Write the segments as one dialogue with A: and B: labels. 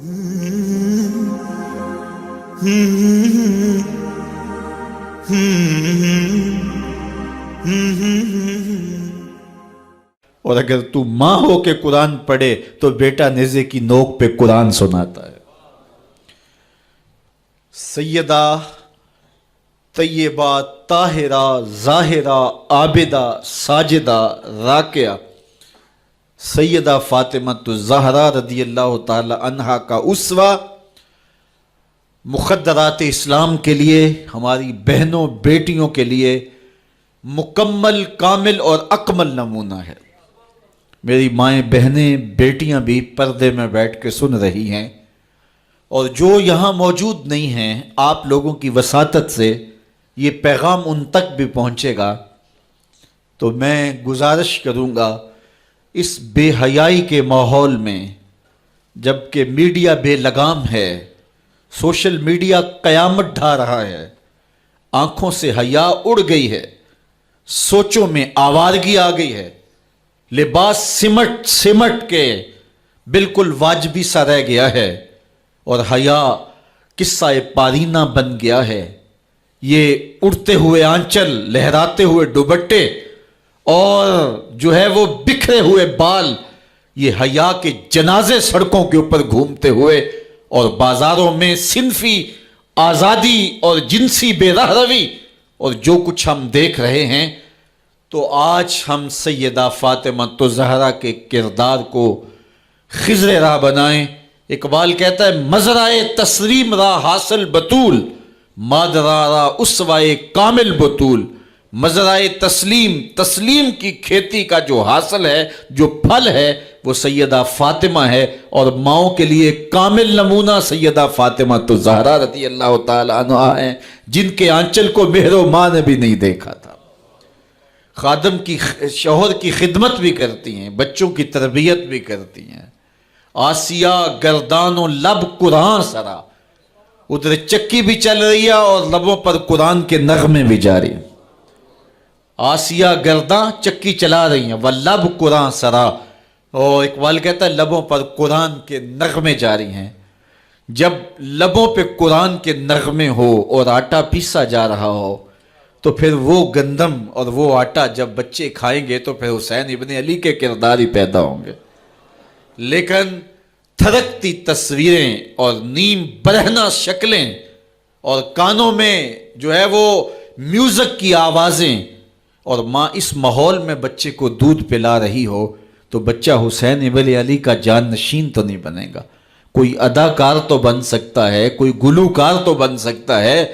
A: اور اگر تو ماں ہو کے قرآن پڑھے تو بیٹا نیزے کی نوک پہ قرآن سناتا ہے۔ سیدہ طیبہ طاہرہ ظاہرہ عابدہ ساجدہ راکعہ سیدہ فاطمہ الزہرا رضی اللہ تعالی عنہا کا اسوہ، مخدرات اسلام کے لیے، ہماری بہنوں بیٹیوں کے لیے مکمل کامل اور اکمل نمونہ ہے۔ میری مائیں بہنیں بیٹیاں بھی پردے میں بیٹھ کے سن رہی ہیں، اور جو یہاں موجود نہیں ہیں، آپ لوگوں کی وساطت سے یہ پیغام ان تک بھی پہنچے گا، تو میں گزارش کروں گا اس بے حیائی کے ماحول میں، جب کہ میڈیا بے لگام ہے، سوشل میڈیا قیامت ڈھا رہا ہے، آنکھوں سے حیا اڑ گئی ہے، سوچوں میں آوارگی آ گئی ہے، لباس سمٹ سمٹ کے بالکل واجبی سا رہ گیا ہے، اور حیا قصہ پارینہ بن گیا ہے۔ یہ اڑتے ہوئے آنچل، لہراتے ہوئے دوپٹے اور جو ہے وہ بکھرے ہوئے بال، یہ حیا کے جنازے سڑکوں کے اوپر گھومتے ہوئے، اور بازاروں میں صنفی آزادی اور جنسی بے رہروی اور جو کچھ ہم دیکھ رہے ہیں، تو آج ہم سیدہ فاطمہ الزہرا کے کردار کو خضر راہ بنائیں۔ اقبال کہتا ہے مزرعہ تسلیم را حاصل بطول، مادرا را اسوائے کامل بطول۔ مزرعہ تسلیم کی کھیتی کا جو حاصل ہے، جو پھل ہے، وہ سیدہ فاطمہ ہے، اور ماؤں کے لیے کامل نمونہ سیدہ فاطمہ الزہرا رضی اللہ تعالی عنہا ہیں، جن کے آنچل کو مہر و ماں نے بھی نہیں دیکھا تھا۔ خادم کی شوہر کی خدمت بھی کرتی ہیں، بچوں کی تربیت بھی کرتی ہیں۔ آسیہ گردان و لب قرآن سرا، ادھر چکی بھی چل رہی ہے اور لبوں پر قرآن کے نغمے بھی جاری ہیں۔ آسیہ گرداں چکی چلا رہی ہیں، واللب قرآن سرا، اور اقبال کہتا ہے لبوں پر قرآن کے نغمے جاری ہیں۔ جب لبوں پہ قرآن کے نغمے ہو اور آٹا پیسا جا رہا ہو، تو پھر وہ گندم اور وہ آٹا جب بچے کھائیں گے تو پھر حسین ابن علی کے کردار ہی پیدا ہوں گے۔ لیکن تھرکتی تصویریں اور نیم برہنہ شکلیں اور کانوں میں جو ہے وہ میوزک کی آوازیں، اور ماں اس ماحول میں بچے کو دودھ پلا رہی ہو، تو بچہ حسین ابن علی کا جان نشین تو نہیں بنے گا۔ کوئی اداکار تو بن سکتا ہے، کوئی گلوکار تو بن سکتا ہے،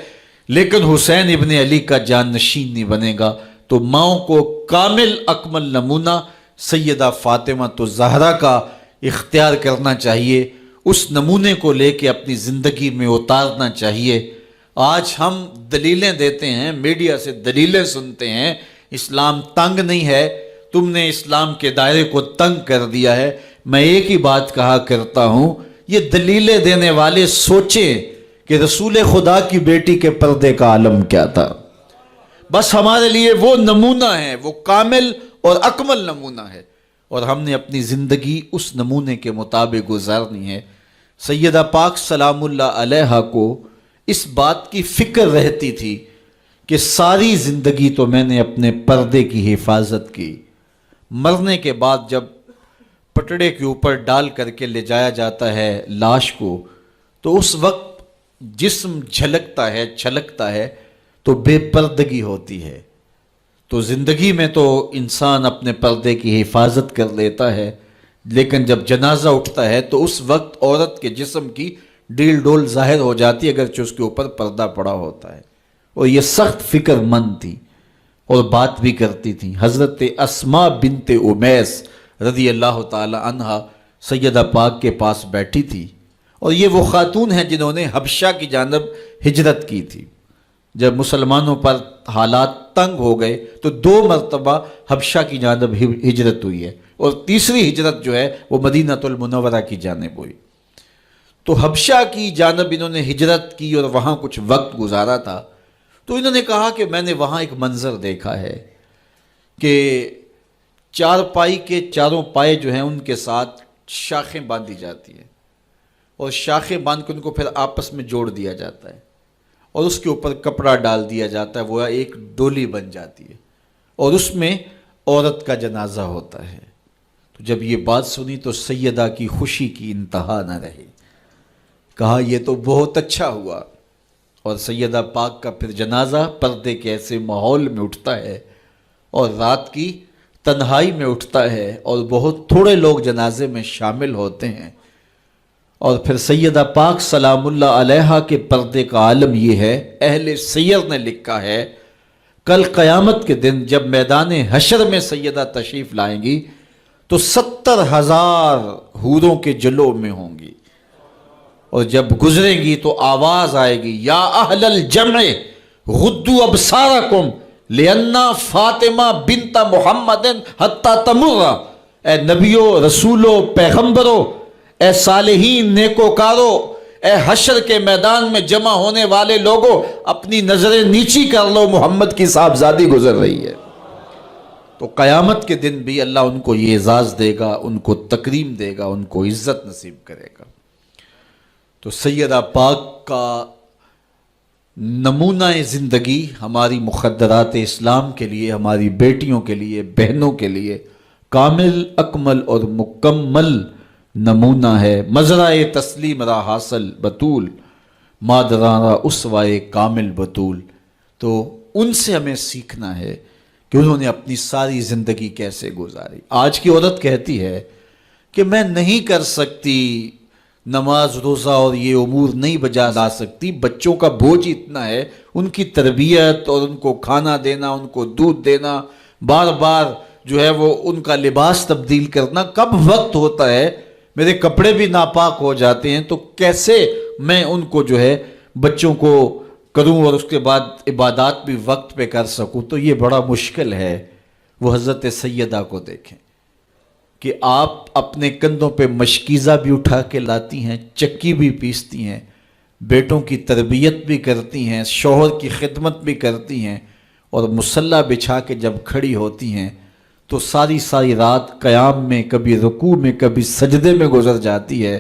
A: لیکن حسین ابن علی کا جان نشین نہیں بنے گا۔ تو ماؤں کو کامل اکمل نمونہ سیدہ فاطمہ الزہرا کا اختیار کرنا چاہیے، اس نمونے کو لے کے اپنی زندگی میں اتارنا چاہیے۔ آج ہم دلیلیں دیتے ہیں، میڈیا سے دلیلیں سنتے ہیں، اسلام تنگ نہیں ہے، تم نے اسلام کے دائرے کو تنگ کر دیا ہے۔ میں ایک ہی بات کہا کرتا ہوں، یہ دلیلیں دینے والے سوچیں کہ رسول خدا کی بیٹی کے پردے کا عالم کیا تھا۔ بس ہمارے لیے وہ نمونہ ہے، وہ کامل اور اکمل نمونہ ہے، اور ہم نے اپنی زندگی اس نمونے کے مطابق گزارنی ہے۔ سیدہ پاک سلام اللہ علیہا کو اس بات کی فکر رہتی تھی کہ ساری زندگی تو میں نے اپنے پردے کی حفاظت کی، مرنے کے بعد جب پٹڑے کے اوپر ڈال کر کے لے جایا جاتا ہے لاش کو، تو اس وقت جسم جھلکتا ہے، چھلکتا ہے، تو بے پردگی ہوتی ہے۔ تو زندگی میں تو انسان اپنے پردے کی حفاظت کر لیتا ہے، لیکن جب جنازہ اٹھتا ہے تو اس وقت عورت کے جسم کی ڈیل ڈول ظاہر ہو جاتی ہے، اگرچہ اس کے اوپر پردہ پڑا ہوتا ہے۔ اور یہ سخت فکر مند تھی اور بات بھی کرتی تھی۔ حضرت اسماء بنت امیس رضی اللہ تعالی عنہا سیدہ پاک کے پاس بیٹھی تھی، اور یہ وہ خاتون ہیں جنہوں نے حبشہ کی جانب ہجرت کی تھی۔ جب مسلمانوں پر حالات تنگ ہو گئے تو 2 مرتبہ حبشہ کی جانب ہجرت ہوئی ہے، اور تیسری ہجرت جو ہے وہ مدینہ المنورہ کی جانب ہوئی۔ تو حبشہ کی جانب انہوں نے ہجرت کی اور وہاں کچھ وقت گزارا تھا، تو انہوں نے کہا کہ میں نے وہاں ایک منظر دیکھا ہے کہ چارپائی کے چاروں پائے جو ہیں ان کے ساتھ شاخیں باندھی جاتی ہیں، اور شاخیں باندھ کے ان کو پھر آپس میں جوڑ دیا جاتا ہے اور اس کے اوپر کپڑا ڈال دیا جاتا ہے، وہ ایک ڈولی بن جاتی ہے اور اس میں عورت کا جنازہ ہوتا ہے۔ تو جب یہ بات سنی تو سیدہ کی خوشی کی انتہا نہ رہی، کہا یہ تو بہت اچھا ہوا۔ اور سیدہ پاک کا پھر جنازہ پردے کے ایسے ماحول میں اٹھتا ہے اور رات کی تنہائی میں اٹھتا ہے اور بہت تھوڑے لوگ جنازے میں شامل ہوتے ہیں۔ اور پھر سیدہ پاک سلام اللہ علیہا کے پردے کا عالم یہ ہے، اہل سیر نے لکھا ہے کل قیامت کے دن جب میدان حشر میں سیدہ تشریف لائیں گی تو 70,000 حوروں کے جلو میں ہوں گی، اور جب گزریں گی تو آواز آئے گی یا اہل الجمع غدوا ابصارکم لأن فاطمہ بنت محمد حتی تمر، اے نبیو، رسولو، پیغمبرو، اے صالحین، نیکوکارو، اے حشر کے میدان میں جمع ہونے والے لوگوں، اپنی نظریں نیچی کر لو، محمد کی صاحبزادی گزر رہی ہے۔ تو قیامت کے دن بھی اللہ ان کو یہ اعزاز دے گا، ان کو تکریم دے گا، ان کو عزت نصیب کرے گا۔ تو سیدہ پاک کا نمونہ زندگی ہماری مخدرات اسلام کے لیے، ہماری بیٹیوں کے لیے، بہنوں کے لیے کامل، اکمل اور مکمل نمونہ ہے۔ مزرعہ تسلیم را حاصل بطول، مادران را اسوائے کامل بطول۔ تو ان سے ہمیں سیکھنا ہے کہ انہوں نے اپنی ساری زندگی کیسے گزاری۔ آج کی عورت کہتی ہے کہ میں نہیں کر سکتی نماز، روزہ اور یہ امور نہیں بجا لا سکتی، بچوں کا بوجھ اتنا ہے، ان کی تربیت اور ان کو کھانا دینا، ان کو دودھ دینا، بار بار جو ہے وہ ان کا لباس تبدیل کرنا، کب وقت ہوتا ہے، میرے کپڑے بھی ناپاک ہو جاتے ہیں، تو کیسے میں ان کو جو ہے بچوں کو کروں اور اس کے بعد عبادات بھی وقت پہ کر سکوں، تو یہ بڑا مشکل ہے۔ وہ حضرت سیدہ کو دیکھیں کہ آپ اپنے کندھوں پہ مشکیزہ بھی اٹھا کے لاتی ہیں، چکی بھی پیستی ہیں، بیٹوں کی تربیت بھی کرتی ہیں، شوہر کی خدمت بھی کرتی ہیں، اور مصلی بچھا کے جب کھڑی ہوتی ہیں تو ساری ساری رات قیام میں، کبھی رکوع میں، کبھی سجدے میں گزر جاتی ہے،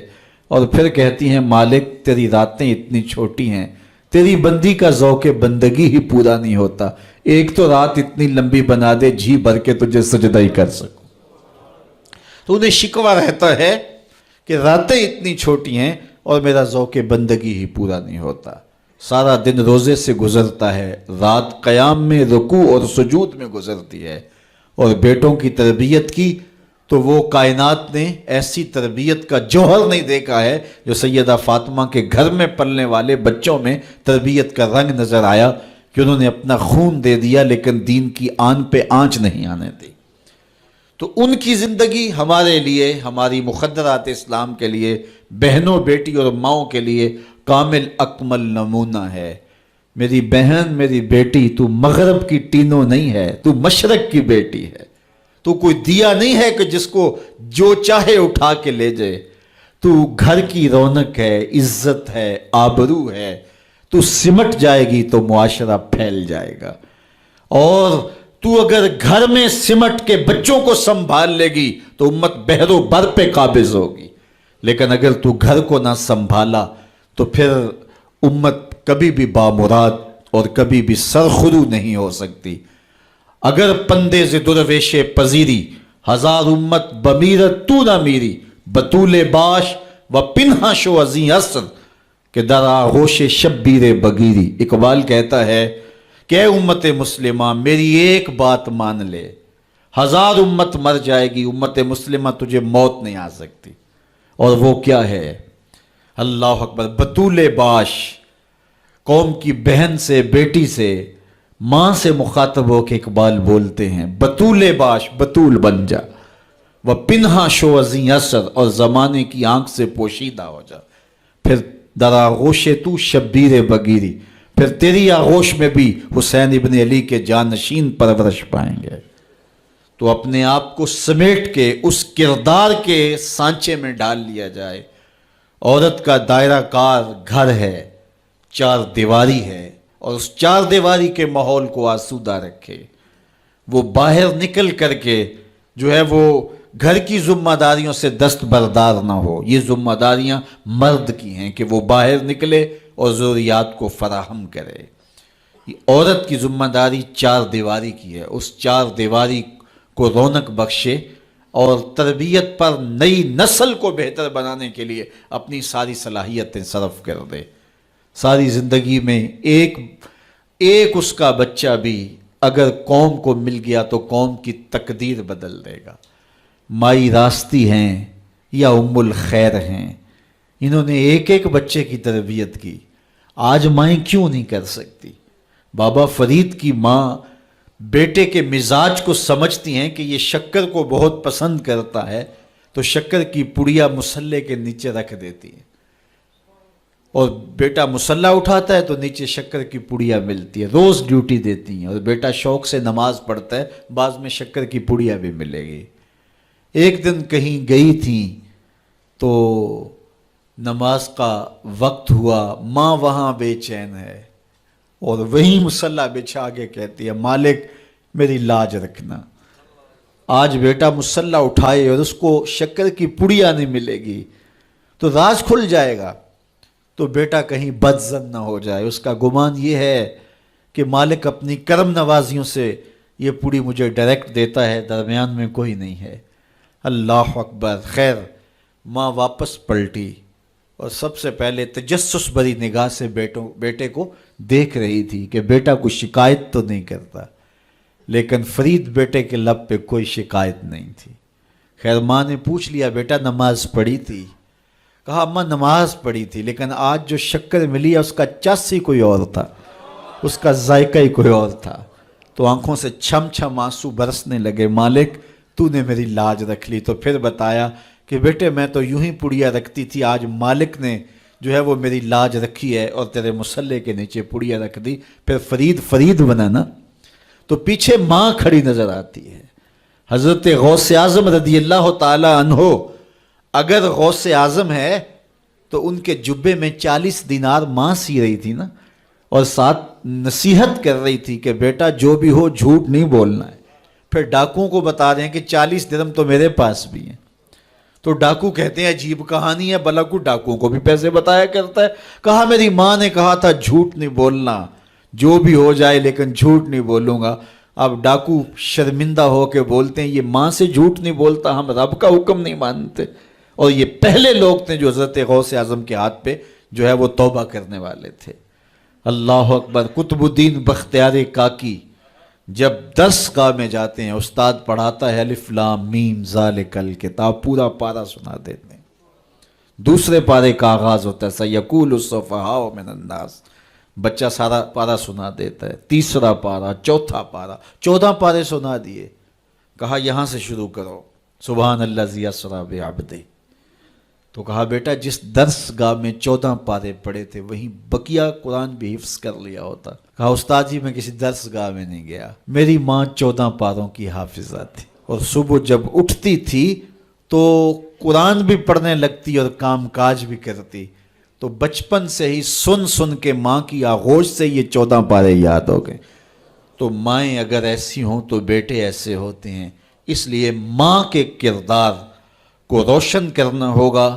A: اور پھر کہتی ہیں مالک تیری راتیں اتنی چھوٹی ہیں، تیری بندی کا ذوق بندگی ہی پورا نہیں ہوتا، ایک تو رات اتنی لمبی بنا دے جی بھر کے تجھے سجدہ ہی کر سکوں۔ تو انہیں شکوہ رہتا ہے کہ راتیں اتنی چھوٹی ہیں اور میرا ذوق بندگی ہی پورا نہیں ہوتا۔ سارا دن روزے سے گزرتا ہے، رات قیام میں، رکوع اور سجود میں گزرتی ہے، اور بیٹوں کی تربیت کی تو وہ کائنات نے ایسی تربیت کا جوہر نہیں دیکھا ہے جو سیدہ فاطمہ کے گھر میں پلنے والے بچوں میں تربیت کا رنگ نظر آیا، کہ انہوں نے اپنا خون دے دیا لیکن دین کی آن پہ آنچ نہیں آنے دی۔ تو ان کی زندگی ہمارے لیے، ہماری مخدرات اسلام کے لیے، بہنوں، بیٹی اور ماؤں کے لیے کامل اکمل نمونہ ہے۔ میری بہن، میری بیٹی، تو مغرب کی ٹینو نہیں ہے، تو مشرق کی بیٹی ہے، تو کوئی دیا نہیں ہے کہ جس کو جو چاہے اٹھا کے لے جائے، تو گھر کی رونق ہے، عزت ہے، آبرو ہے، تو سمٹ جائے گی تو معاشرہ پھیل جائے گا، اور تو اگر گھر میں سمٹ کے بچوں کو سنبھال لے گی تو امت بحر و بر پہ قابض ہوگی، لیکن اگر تو گھر کو نہ سنبھالا تو پھر امت کبھی بھی بامراد اور کبھی بھی سرخرو نہیں ہو سکتی۔ اگر پندے ز درویش پذیری، ہزار امت بمیرت تو نہ میری، بطول باش و پنہا شو ازیں عصر کہ در آغوش شبیر بگیری۔ اقبال کہتا ہے کہ اے امت مسلمہ میری ایک بات مان لے، ہزار امت مر جائے گی، امت مسلمہ تجھے موت نہیں آ سکتی، اور وہ کیا ہے؟ اللہ اکبر، بطول باش، قوم کی بہن سے، بیٹی سے، ماں سے مخاطب ہو کے اقبال بولتے ہیں بطول باش، بطول بن جا، وہ پنہا شو ازیں اثر، اور زمانے کی آنکھ سے پوشیدہ ہو جا، پھر در آغوش تو شبیر بگیری، پھر تیری آغوش میں بھی حسین ابن علی کے جانشین پرورش پائیں گے۔ تو اپنے آپ کو سمیٹ کے اس کردار کے سانچے میں ڈال لیا جائے۔ عورت کا دائرہ کار گھر ہے، چار دیواری ہے، اور اس چار دیواری کے ماحول کو آسودہ رکھے۔ وہ باہر نکل کر کے جو ہے وہ گھر کی ذمہ داریوں سے دستبردار نہ ہو. یہ ذمہ داریاں مرد کی ہیں کہ وہ باہر نکلے اور ضروریات کو فراہم کرے. عورت کی ذمہ داری چار دیواری کی ہے. اس چار دیواری کو رونق بخشے اور تربیت پر نئی نسل کو بہتر بنانے کے لیے اپنی ساری صلاحیتیں صرف کر دے. ساری زندگی میں ایک اس کا بچہ بھی اگر قوم کو مل گیا تو قوم کی تقدیر بدل دے گا. مائی راستی ہیں یا ام الخیر ہیں، انہوں نے ایک بچے کی تربیت کی. آج مائیں کیوں نہیں کر سکتی؟ بابا فرید کی ماں بیٹے کے مزاج کو سمجھتی ہیں کہ یہ شکر کو بہت پسند کرتا ہے تو شکر کی پڑیا مصلے کے نیچے رکھ دیتی ہیں، اور بیٹا مصلہ اٹھاتا ہے تو نیچے شکر کی پڑیا ملتی ہے. روز ڈیوٹی دیتی ہیں، اور بیٹا شوق سے نماز پڑھتا ہے، بعض میں شکر کی پڑیا بھی ملے گی. ایک دن کہیں گئی تھی تو نماز کا وقت ہوا، ماں وہاں بے چین ہے اور وہیں مصلی بچھا کے کہتی ہے مالک میری لاج رکھنا. آج بیٹا مصلی اٹھائے اور اس کو شکر کی پڑیا نہیں ملے گی تو راز کھل جائے گا، تو بیٹا کہیں بدظن نہ ہو جائے. اس کا گمان یہ ہے کہ مالک اپنی کرم نوازیوں سے یہ پوری مجھے ڈائریکٹ دیتا ہے، درمیان میں کوئی نہیں ہے. اللہ اکبر. خیر ماں واپس پلٹی اور سب سے پہلے تجسس بھری نگاہ سے بیٹے کو دیکھ رہی تھی کہ بیٹا کوئی شکایت تو نہیں کرتا، لیکن فرید بیٹے کے لب پہ کوئی شکایت نہیں تھی. خیر ماں نے پوچھ لیا بیٹا نماز پڑھی تھی؟ کہا اماں نماز پڑھی تھی، لیکن آج جو شکر ملی ہے اس کا چس ہی کوئی اور تھا، اس کا ذائقہ ہی کوئی اور تھا. تو آنکھوں سے چھم چھم آنسو برسنے لگے. مالک تو نے میری لاج رکھ لی. تو پھر بتایا کہ بیٹے میں تو یوں ہی پڑیا رکھتی تھی، آج مالک نے جو ہے وہ میری لاج رکھی ہے اور تیرے مصلے کے نیچے پڑیا رکھ دی. پھر فرید بنا نا. تو پیچھے ماں کھڑی نظر آتی ہے، حضرت غوث اعظم رضی اللہ تعالی عنہ. اگر غوث اعظم ہے تو ان کے جبے میں 40 دینار ماں سی رہی تھی نا، اور ساتھ نصیحت کر رہی تھی کہ بیٹا جو بھی ہو جھوٹ نہیں بولنا ہے. پھر ڈاکوؤں کو بتا رہے ہیں کہ 40 درہم تو میرے پاس بھی ہیں. تو ڈاکو کہتے ہیں عجیب کہانی ہے، بھلا کو ڈاکوؤں کو بھی پیسے بتایا کرتا ہے. کہا میری ماں نے کہا تھا جھوٹ نہیں بولنا، جو بھی ہو جائے لیکن جھوٹ نہیں بولوں گا. اب ڈاکو شرمندہ ہو کے بولتے ہیں یہ ماں سے جھوٹ نہیں بولتا، ہم رب کا حکم نہیں مانتے. اور یہ پہلے لوگ تھے جو حضرت غوث اعظم کے ہاتھ پہ جو ہے وہ توبہ کرنے والے تھے. اللہ اکبر. قطب الدین بختیار کاکی جب درس گاہ میں جاتے ہیں، استاد پڑھاتا ہے الف لام میم ذالک الکتاب، پورا پارہ سنا دیتے ہیں. دوسرے پارے کا آغاز ہوتا ہے سیقول السفہاء من الناس، بچہ سارا پارہ سنا دیتا ہے. تیسرا پارہ، چوتھا پارہ، 14 پارے سنا دیے. کہا یہاں سے شروع کرو، سبحان الذی اسری بعبدہ. تو کہا بیٹا جس درس گاہ میں 14 پارے پڑھے تھے وہیں بقیہ قرآن بھی حفظ کر لیا ہوتا. کہا استاد جی میں کسی درس گاہ میں نہیں گیا، میری ماں 14 پاروں کی حافظہ تھی، اور صبح جب اٹھتی تھی تو قرآن بھی پڑھنے لگتی اور کام کاج بھی کرتی. تو بچپن سے ہی سن کے ماں کی آغوش سے یہ 14 پارے یاد ہو گئے. تو مائیں اگر ایسی ہوں تو بیٹے ایسے ہوتے ہیں. اس لیے ماں کے کردار کو روشن کرنا ہوگا،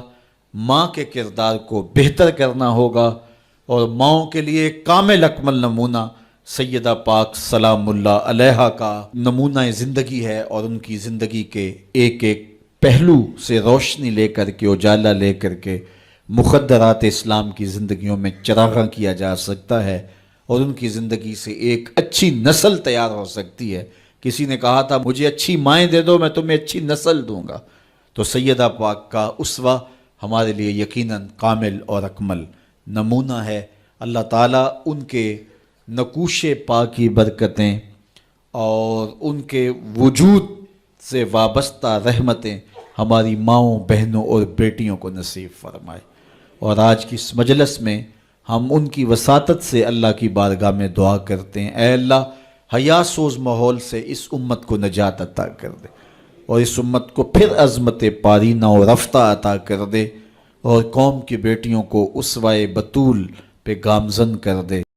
A: ماں کے کردار کو بہتر کرنا ہوگا، اور ماؤں کے لیے کامل اکمل نمونہ سیدہ پاک سلام اللہ علیہا کا نمونہ زندگی ہے. اور ان کی زندگی کے ایک پہلو سے روشنی لے کر کے، اجالا لے کر کے مخدرات اسلام کی زندگیوں میں چراغاں کیا جا سکتا ہے، اور ان کی زندگی سے ایک اچھی نسل تیار ہو سکتی ہے. کسی نے کہا تھا مجھے اچھی مائیں دے دو میں تمہیں اچھی نسل دوں گا. تو سیدہ پاک کا اسوہ ہمارے لیے یقیناً کامل اور اکمل نمونہ ہے. اللہ تعالیٰ ان کے نقوش پا کی برکتیں اور ان کے وجود سے وابستہ رحمتیں ہماری ماؤں، بہنوں اور بیٹیوں کو نصیب فرمائے. اور آج کی اس مجلس میں ہم ان کی وساطت سے اللہ کی بارگاہ میں دعا کرتے ہیں، اے اللہ حیا سوز ماحول سے اس امت کو نجات عطا کر دے، اور اس امت کو پھر عظمت پارینہ و رفتہ عطا کر دے، اور قوم کی بیٹیوں کو اسوہ بطول پہ گامزن کر دے.